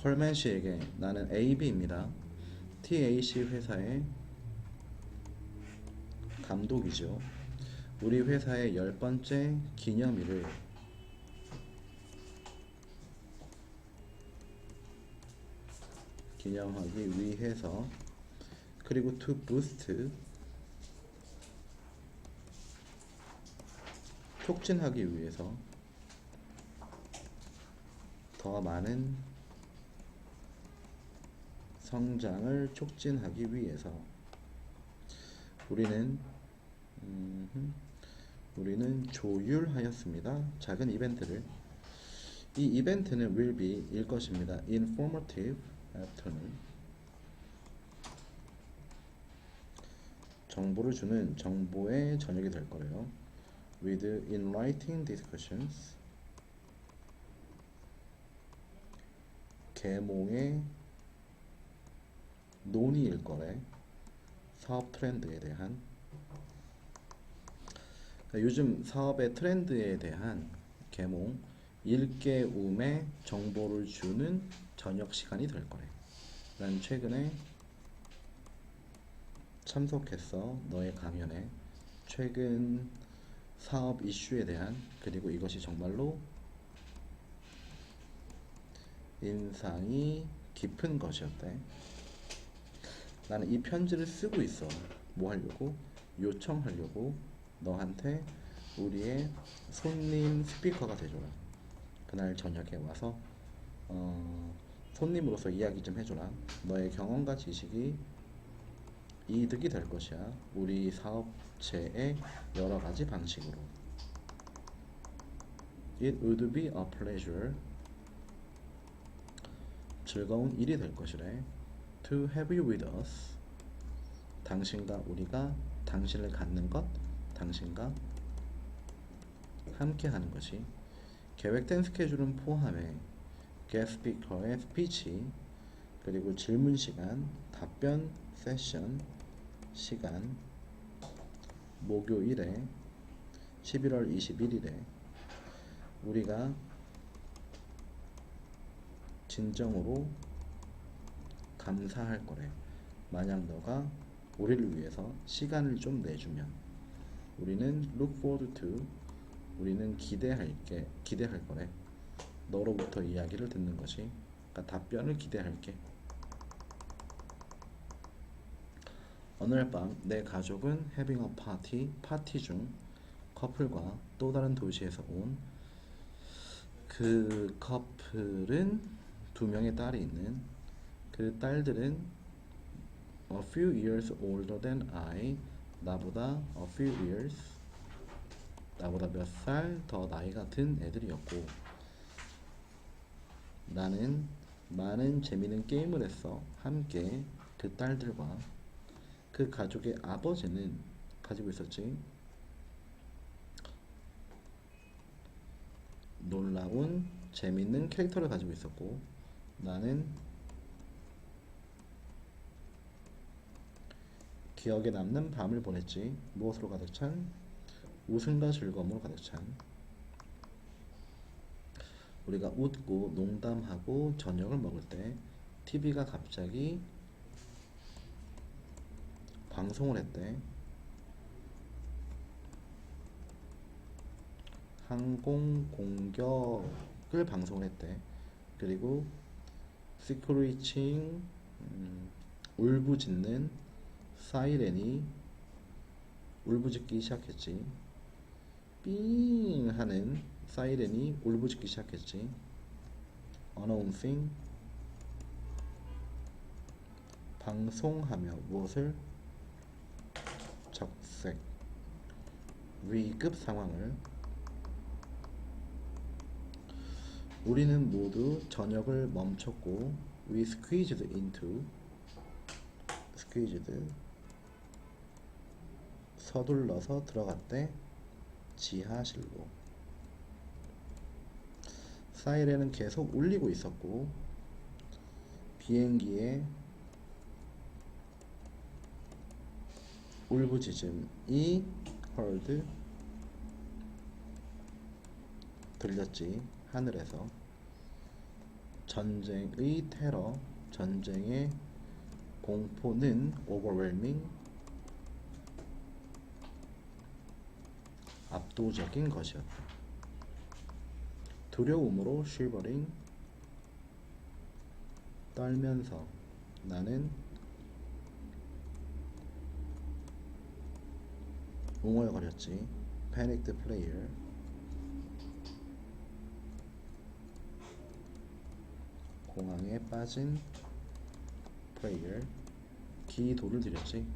콜맨 씨에게 나는 AB입니다. TAC 회사의 감독이죠. 우리 회사의 10번째 기념일을 기념하기 위해서 그리고 to boost 촉진하기 위해서 더 많은 성장을 촉진하기 위해서 우리는 조율하였습니다. 작은 이벤트를. 이 이벤트는 will be 일 것입니다. informative afternoon 정보를 주는 정보의 저녁이 될 거래요. with enlightening discussions 계몽의 논의일 거래. 사업 트렌드에 대한 요즘 사업의 트렌드에 대한 계몽 일깨움의 정보를 주는 저녁 시간이 될 거래. 난 최근에 참석했어. 너의 강연에 최근 사업 이슈에 대한 그리고 이것이 정말로 인상이 깊은 것이었대. 나는 이 편지를 쓰고 있어. 뭐 하려고? 요청하려고 너한테 우리의 손님 스피커가 돼줘라. 그날 저녁에 와서 손님으로서 이야기 좀 해줘라. 너의 경험과 지식이 이득이 될 것이야. 우리 사업체의 여러 가지 방식으로. It would be a pleasure. 즐거운 일이 될 것이래. To have you with us. 당신과 우리가 당신을 갖는 것, 당신과 함께 하는 것이. 계획된 스케줄은 포함해 게스트 스피커의 스피치 그리고 질문 시간, 답변 세션 시간 목요일에 11월 21일에 우리가 진정으로 감사할 거래. 만약 너가 우리를 위해서 시간을 좀 내주면 우리는 look forward to 우리는 기대할 거래. 너로부터 이야기를 듣는 것이. 그러니까 답변을 기대할게. 어느 날 밤 내 가족은 having a party 파티 중 커플과 또 다른 도시에서 온 그 커플은 두 명의 딸이 있는 그 딸들은 a few years older than I 나보다 a few years 나보다 몇 살 더 나이가 든 애들이었고 나는 많은 재미있는 게임을 했어. 함께 그 딸들과. 그 가족의 아버지는 가지고 있었지. 놀라운 재미있는 캐릭터를 가지고 있었고 나는 기억에 남는 밤을 보냈지. 무엇으로 가득 찬? 웃음과 즐거움으로 가득 찬. 우리가 웃고 농담하고 저녁을 먹을 때 TV가 갑자기 방송을 했대. 항공 공격을 방송을 했대. 그리고 스크리칭 울부짖는 사이렌이 울부짖기 시작했지. 삥 하는 사이렌이 울부짖기 시작했지. announcing 방송하며 무엇을? 적색 위급 상황을. 우리는 모두 저녁을 멈췄고 we squeezed 서둘러서 들어갔대. 지하실로. 사이렌은 계속 울리고 있었고 비행기의 울부짖음이 heard 들렸지. 하늘에서 전쟁의 테러, 전쟁의 공포는 overwhelming, 압도적인 것이었다. 두려움으로 shivering, 떨면서. 나는 웅얼거렸지. panicked player, 공황에 빠진 player, 기도를 드렸지.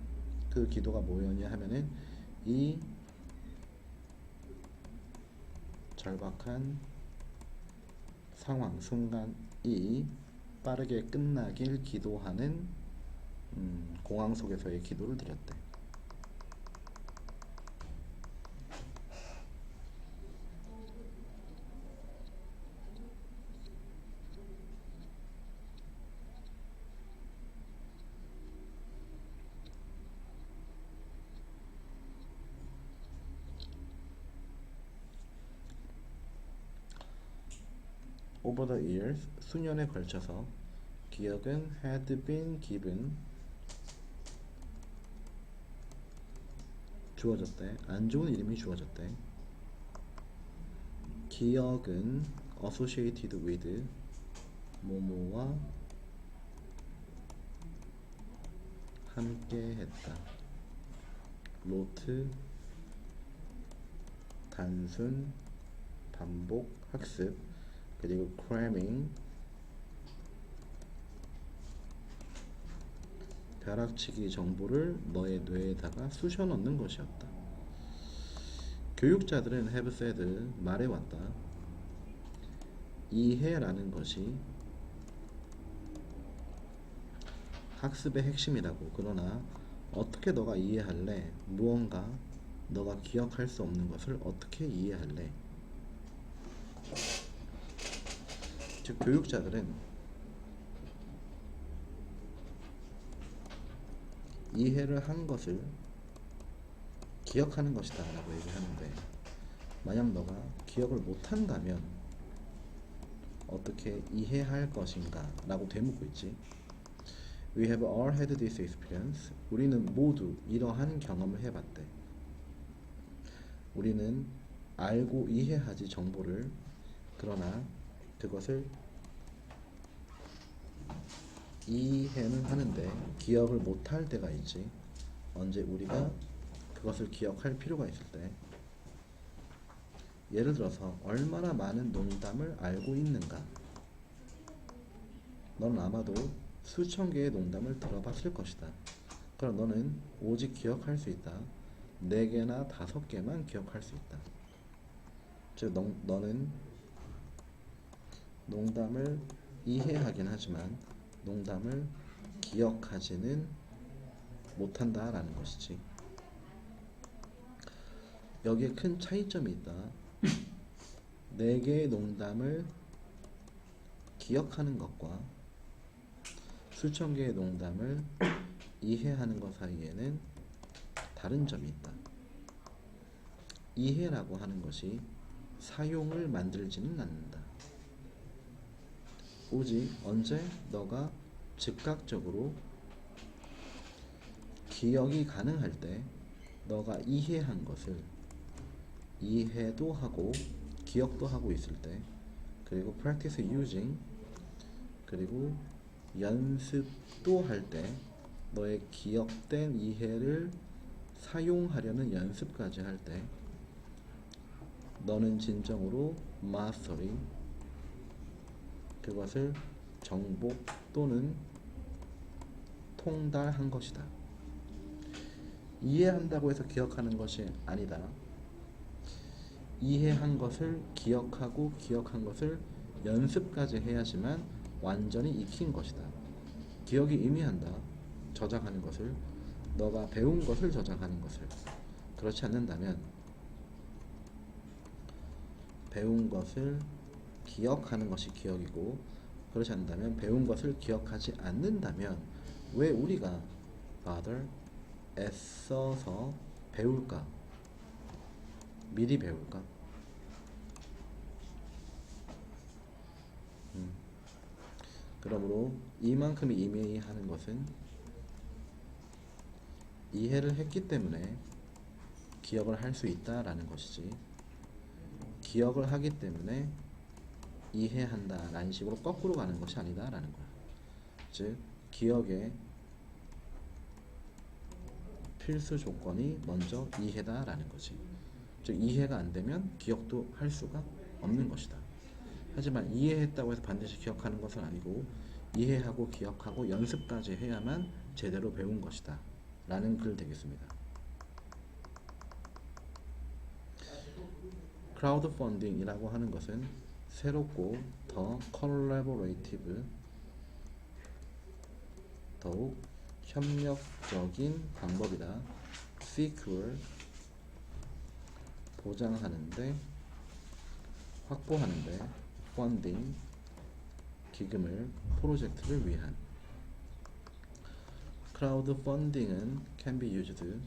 그 기도가 뭐였냐 하면은 이 절박한 상황, 순간이 빠르게 끝나길 기도하는 공황 속에서의 기도를 드렸대. Over the years, 수년에 걸쳐서 기억은 had been given, 주어졌대. 안 좋은 이름이 주어졌대. 기억은 associated with, 뭐뭐와 함께했다. 로트, 단순, 반복, 학습. 그리고 cramming, 벼락치기 정보를 너의 뇌에다가 쑤셔 넣는 것이었다. 교육자들은 have said, 말해왔다. 이해라는 것이 학습의 핵심이라고. 그러나 어떻게 너가 이해할래? 무언가 너가 기억할 수 없는 것을 어떻게 이해할래? 즉 교육자들은 이해를 한 것을 기억하는 것이다 라고 얘기하는데, 만약 너가 기억을 못한다면 어떻게 이해할 것인가 라고 되묻고 있지. We have all had this experience. 우리는 모두 이러한 경험을 해봤대. 우리는 알고 이해하지 정보를. 그러나 그것을 이해는 하는데 기억을 못할 때가 있지. 언제 우리가 그것을 기억할 필요가 있을 때. 예를 들어서 얼마나 많은 농담을 알고 있는가. 넌 아마도 수천 개의 농담을 들어봤을 것이다. 그럼 너는 오직 기억할 수 있다 4개나 5개만 기억할 수 있다. 즉 너는 농담을 이해하긴 하지만 농담을 기억하지는 못한다 라는 것이지. 여기에 큰 차이점이 있다. 4개의 농담을 기억하는 것과 수천 개의 농담을 이해하는 것 사이에는 다른 점이 있다. 이해라고 하는 것이 사용을 만들지는 않는다. 오직 언제 너가 즉각적으로 기억이 가능할 때, 너가 이해한 것을 이해도 하고 기억도 하고 있을 때, 그리고 practice using, 그리고 연습도 할 때, 너의 기억된 이해를 사용하려는 연습까지 할 때, 너는 진정으로 mastery, 그것을 정복 또는 통달한 것이다. 이해한다고 해서 기억하는 것이 아니다. 이해한 것을 기억하고 기억한 것을 연습까지 해야지만 완전히 익힌 것이다. 기억이 의미한다. 저장하는 것을, 너가 배운 것을 저장하는 것을. 그렇지 않는다면, 배운 것을 기억하는 것이 기억이고, 그렇지 않는다면, 배운 것을 기억하지 않는다면 왜 우리가 Father 애써서 배울까? 미리 배울까? 그러므로 이만큼 이해하는 것은 이해를 했기 때문에 기억을 할 수 있다라는 것이지, 기억을 하기 때문에 이해한다 라는 식으로 거꾸로 가는 것이 아니다 라는 거야. 즉 기억의 필수 조건이 먼저 이해다 라는 거지. 즉 이해가 안 되면 기억도 할 수가 없는 것이다. 하지만 이해했다고 해서 반드시 기억하는 것은 아니고, 이해하고 기억하고 연습까지 해야만 제대로 배운 것이다 라는 글 되겠습니다. 크라우드 펀딩이라고 하는 것은 새롭고 더 컬래버레이티브, 더욱 협력적인 방법이다. secure, 보장하는데, 확보하는데, funding, 기금을, 프로젝트를 위한. 크라우드 펀딩은 can be used,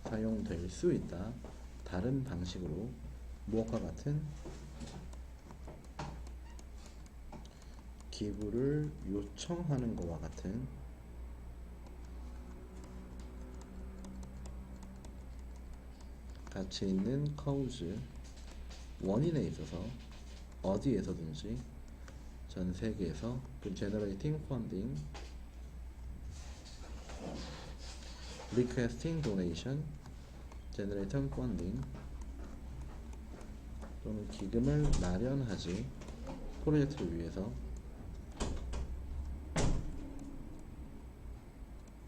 사용될 수 있다. 다른 방식으로 무엇과 같은 기부를 요청하는 것과 같은 가치 있는 cause, 원인에 있어서 어디에서든지 전 세계에서 그 generating funding, requesting donation, generating funding 또는 기금을 마련하지, 프로젝트를 위해서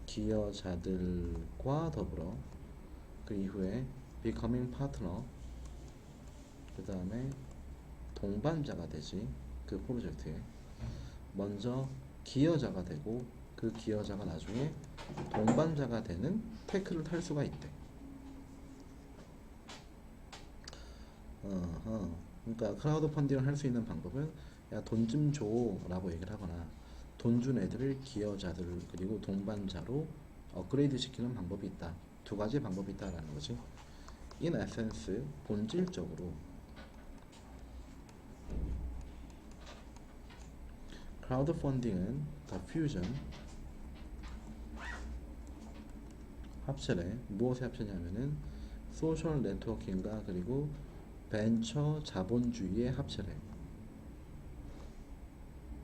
기여자들과 더불어 그 이후에 becoming partner, 그 다음에 동반자가 되지. 그 프로젝트에 먼저 기여자가 되고 그 기여자가 나중에 동반자가 되는 태클을 탈 수가 있대. 그러니까 크라우드 펀딩을 할 수 있는 방법은 야 돈 좀 줘 라고 얘기를 하거나, 돈 준 애들을 기여자들 그리고 동반자로 업그레이드 시키는 방법이 있다. 두 가지 방법이 있다라는 거지. in essence, 본질적으로 크라우드 펀딩은 the fusion, 합체래. 무엇의 합체냐면은 소셜 네트워킹과 그리고 벤처 자본주의의 합체래.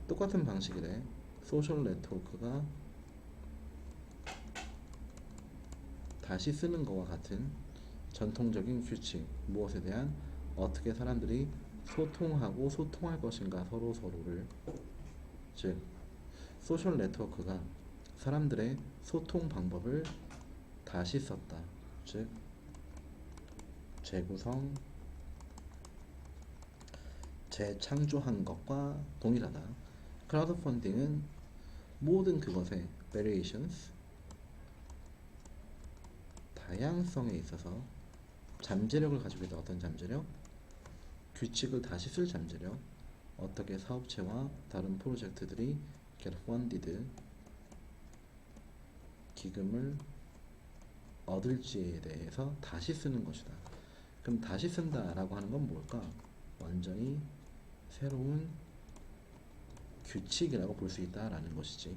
똑같은 방식이래. 소셜 네트워크가 다시 쓰는 것과 같은 전통적인 규칙, 무엇에 대한, 어떻게 사람들이 소통하고 소통할 것인가, 서로를. 즉 소셜 네트워크가 사람들의 소통 방법을 다시 썼다. 즉 재구성, 재창조한 것과 동일하다. 크라우드 펀딩은 모든 그것의 variations, 다양성에 있어서 잠재력을 가지고 있다. 어떤 잠재력? 규칙을 다시 쓸 잠재력. 어떻게 사업체와 다른 프로젝트들이 get funded, 기금을 얻을지에 대해서 다시 쓰는 것이다. 그럼 다시 쓴다라고 하는 건 뭘까? 완전히 새로운 규칙이라고 볼 수 있다라는 것이지.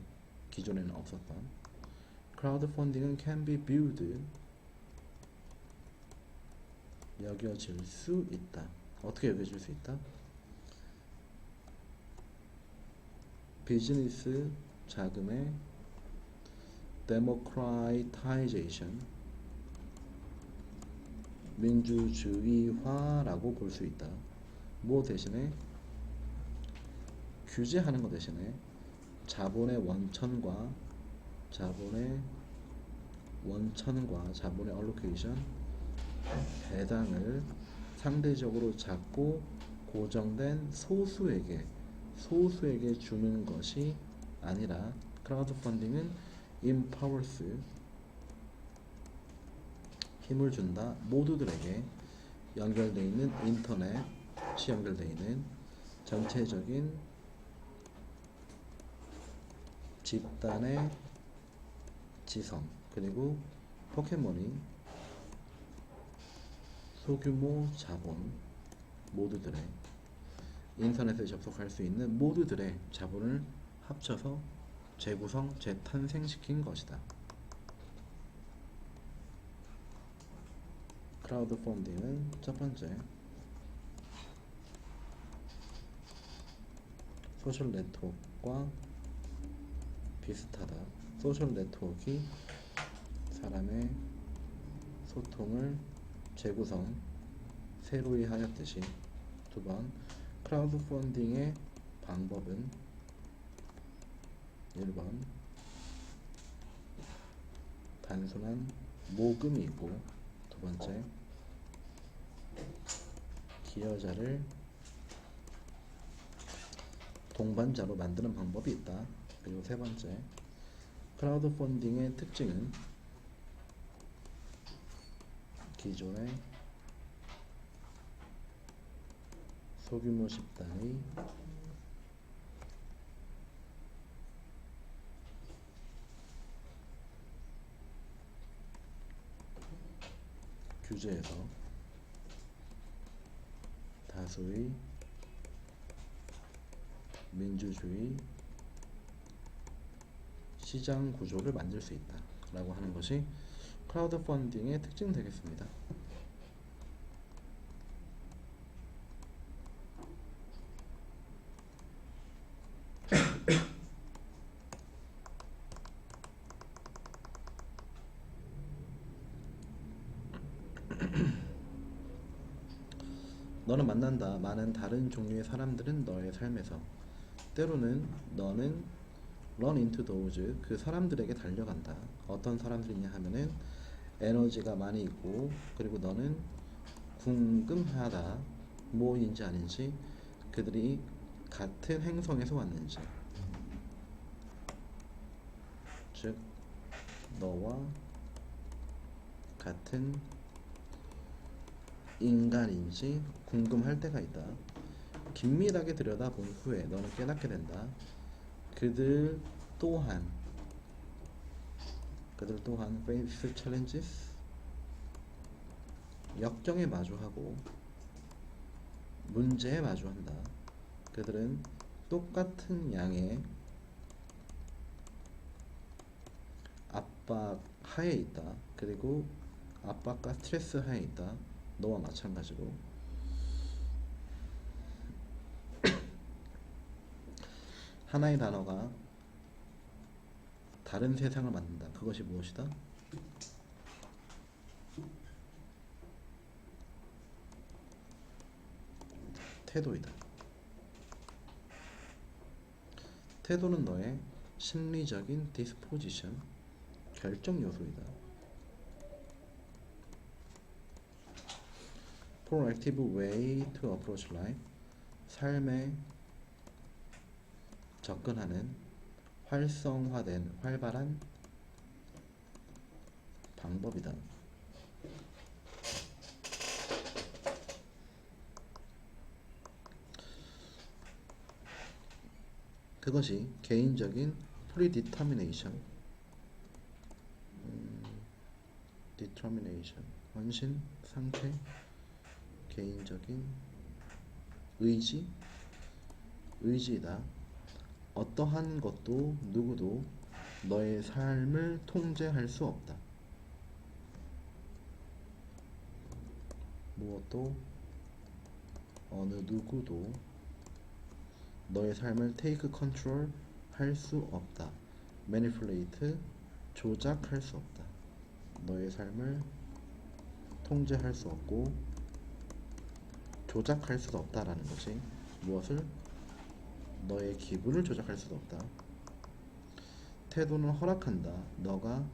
기존에는 없었던. 크라우드 펀딩은 can be viewed, 여겨질 수 있다. 어떻게 여겨질 수 있다? 비즈니스 자금의 democratization, 민주주의화라고 볼 수 있다. 뭐 대신에 규제하는 것 대신에 자본의 원천과 자본의 allocation, 배당을 상대적으로 작고 고정된 소수에게 주는 것이 아니라, 크라우드 펀딩은 empowers, 힘을 준다. 모두들에게 연결되어 있는 인터넷이 연결되어 있는 전체적인 집단의 지성, 그리고 포켓몬이 소규모 자본 모두들의 인터넷에 접속할 수 있는 모두들의 자본을 합쳐서 재구성, 재탄생시킨 것이다. 크라우드 펀딩은 첫 번째, 소셜 네트워크와 비슷하다. 소셜 네트워크가 사람의 소통을 재구성, 새로이 하였듯이, 두 번, 크라우드 펀딩의 방법은 1번 단순한 모금이고, 두 번째 기여자를 동반자로 만드는 방법이 있다. 그리고 세 번째, 크라우드 펀딩의 특징은 기존의 소규모 집단의 규제에서 다수의 민주주의 시장 구조를 만들 수 있다 라고 하는 것이 크라우드 펀딩의 특징 되겠습니다. 너는 만난다 많은 다른 종류의 사람들은 너의 삶에서. 때로는 너는 run into those, 그 사람들에게 달려간다. 어떤 사람들이냐 하면은 에너지가 많이 있고, 그리고 너는 궁금하다. 뭐인지 아닌지, 그들이 같은 행성에서 왔는지, 즉 너와 같은 인간인지 궁금할 때가 있다. 긴밀하게 들여다본 후에 너는 깨닫게 된다. 그들 또한 face challenges, 역경에 마주하고 문제에 마주한다. 그들은 똑같은 양의 압박 하에 있다. 그리고 압박과 스트레스 하에 있다. 너와 마찬가지로. 하나의 단어가 다른 세상을 만든다. 그것이 무엇이다? 태도이다. 태도는 너의 심리적인 디스포지션, 결정 요소이다. proactive way to approach life, 삶에 접근하는 활성화된 활발한 방법이다. 그것이 개인적인 predetermination, determination, 헌신, 상태, 개인적인 의지이다. 어떠한 것도 누구도 너의 삶을 통제할 수 없다. 무엇도 어느 누구도 너의 삶을 take control 할 수 없다. manipulate, 조작할 수 없다. 너의 삶을 통제할 수 없고 조작할 수도 없다라는 것이, 무엇을? 너의 기분을 조작할 수도 없다. 태도는 허락한다. 너가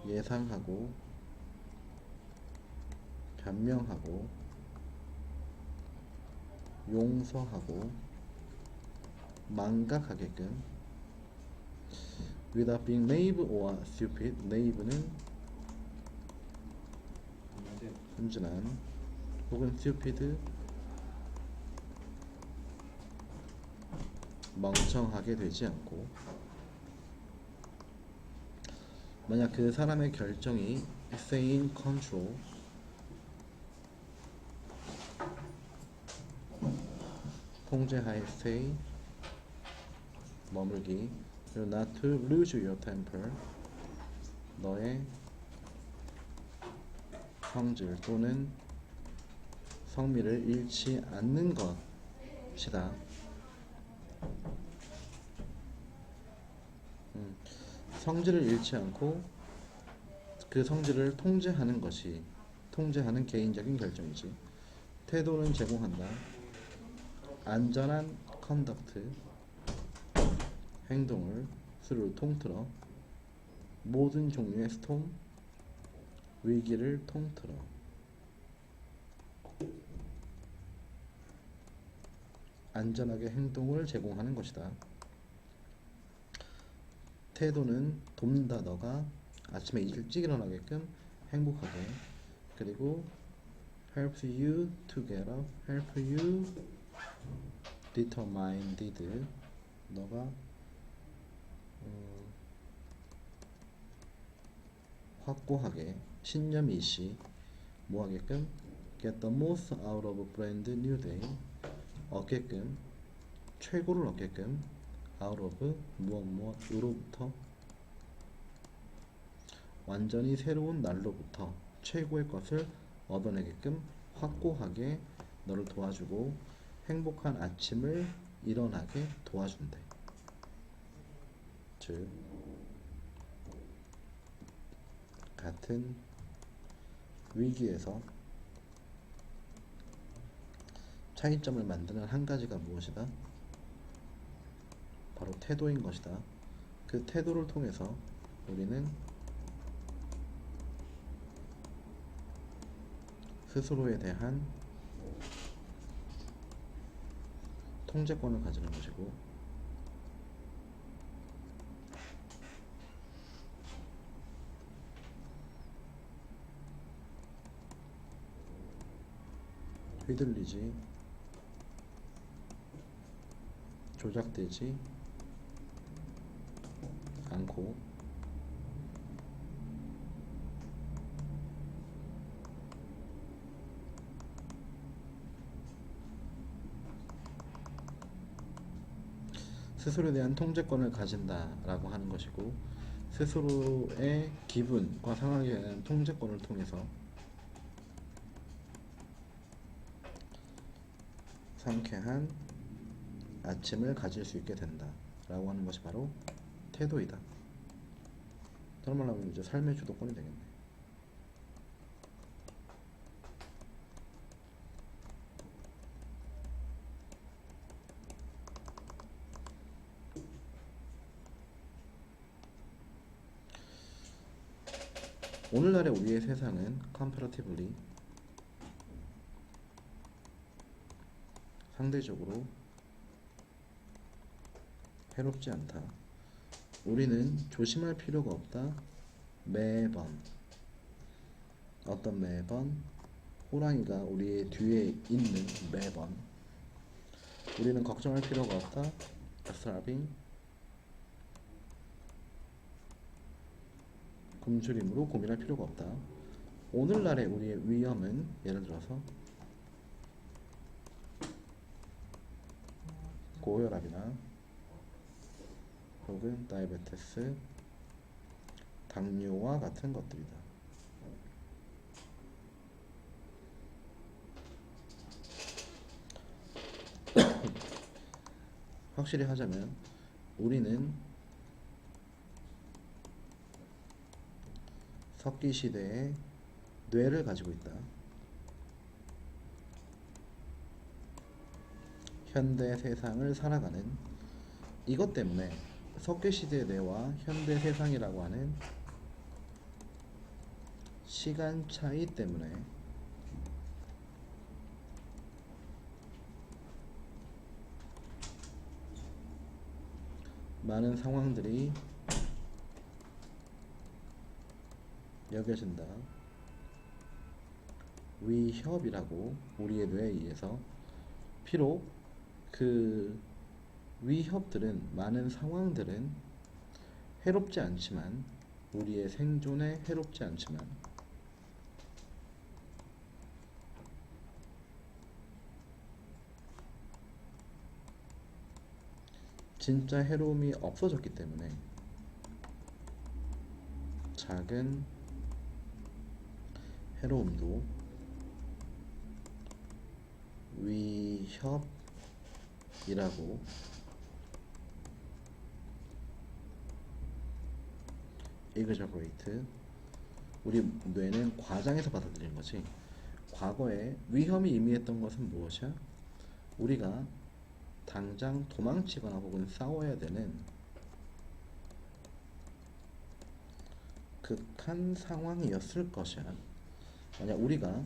예상하고 변명하고 용서하고 망각하게끔, without being naive or stupid. naive는 순진한, 혹은 stupid, 멍청하게 되지 않고. 만약 그 사람의 결정이 sane control, 통제하에 stay 머물기. 그리고 not to lose your temper 너의 성질 또는 성미를 잃지 않는 것이다. 성질을 잃지 않고 그 성질을 통제하는 것이 통제하는 개인적인 결정이지. 태도는 제공한다. 안전한 컨덕트 행동을 수를 통틀어 모든 종류의 스톰 위기를 통틀어 안전하게 행동을 제공하는 것이다. 태도는 돕는다. 너가 아침에 일찍 일어나게끔 행복하게. 그리고 helps you to get up, help you determined 너가 확고하게 신념이시 뭐하게끔 get the most out of a brand new day 얻게끔 최고를 얻게끔 out of 무엇으로부터 완전히 새로운 날로부터 최고의 것을 얻어내게끔 확고하게 너를 도와주고 행복한 아침을 일어나게 도와준대. 즉 같은 위기에서 차이점을 만드는 한 가지가 무엇이다? 바로 태도인 것이다. 그 태도를 통해서 우리는 스스로에 대한 통제권을 가지는 것이고 휘둘리지 조작되지 않고 스스로에 대한 통제권을 가진다라고 하는 것이고 스스로의 기분과 상황에 대한 통제권을 통해서 상쾌한 아침을 가질 수 있게 된다 라고 하는 것이 바로 태도이다. 다른 말로 하면 이제 삶의 주도권이 되겠네. 오늘날의 우리의 세상은 comparatively 상대적으로 해롭지 않다. 우리는 조심할 필요가 없다. 매번 어떤 매번 호랑이가 우리의 뒤에 있는 매번 우리는 걱정할 필요가 없다. starving 굶주림으로 고민할 필요가 없다. 오늘날의 우리의 위험은 예를 들어서 고혈압이나 혹은 다이아베티스, 당뇨와 같은 것들이다. 확실히 하자면 우리는 석기 시대의 뇌를 가지고 있다. 현대 세상을 살아가는 이것 때문에 석기 시대의 뇌와 현대 세상이라고 하는 시간 차이 때문에 많은 상황들이 여겨진다. 위협이라고 우리의 뇌에 의해서 비록 그 위협들은 많은 상황들은 해롭지 않지만 우리의 생존에 해롭지 않지만 진짜 해로움이 없어졌기 때문에 작은 해로움도 위협이라고 exaggerate 우리 뇌는 과장해서 받아들이는 거지. 과거에 위험이 의미했던 것은 무엇이야? 우리가 당장 도망치거나 혹은 싸워야 되는 극한 상황이었을 것이야. 만약 우리가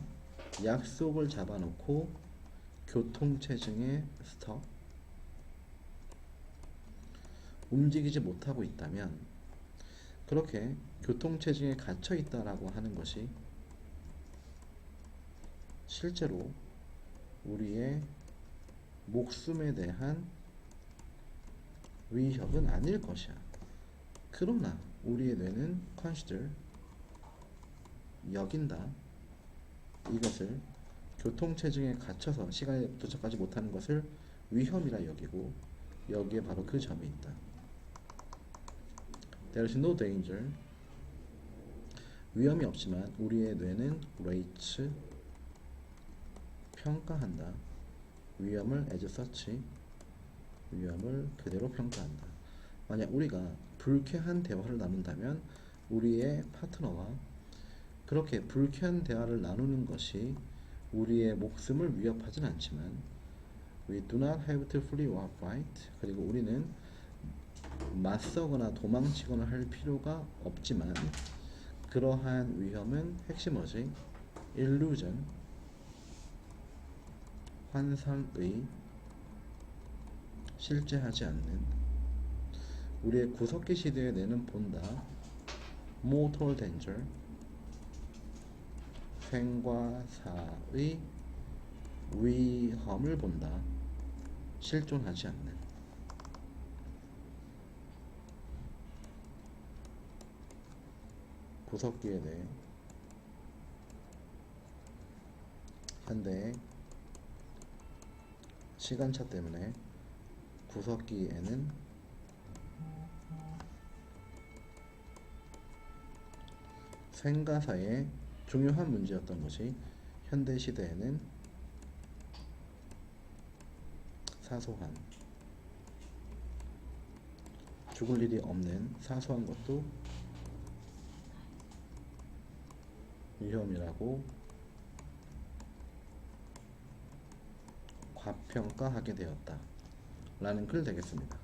약속을 잡아놓고 교통체증에 스톱 움직이지 못하고 있다면 그렇게 교통체증에 갇혀 있다라고 하는 것이 실제로 우리의 목숨에 대한 위협은 아닐 것이야. 그러나 우리의 뇌는 consider 여긴다. 이것을 교통체증에 갇혀서 시간에 도착하지 못하는 것을 위험이라 여기고 여기에 바로 그 점이 있다. There is no danger. 위험이 없지만 우리의 뇌는 rates 평가한다. 위험을 as such 위험을 그대로 평가한다. 만약 우리가 불쾌한 대화를 나눈다면 우리의 파트너와 그렇게 불쾌한 대화를 나누는 것이 우리의 목숨을 위협하진 않지만 We do not have to flee or fight. 그리고 우리는 맞서거나 도망치거나 할 필요가 없지만 그러한 위험은 핵심 뭐지? illusion 환상의 실제하지 않는 우리의 구석기 시대의 뇌는 본다. mortal danger 생과사의 위험을 본다. 실존하지 않는 구석기에 대해 현대 시간차 때문에 구석기에는 생가사의 중요한 문제였던 것이 현대 시대에는 사소한 죽을 일이 없는 사소한 것도 위험이라고 과평가하게 되었다 라는 글 되겠습니다.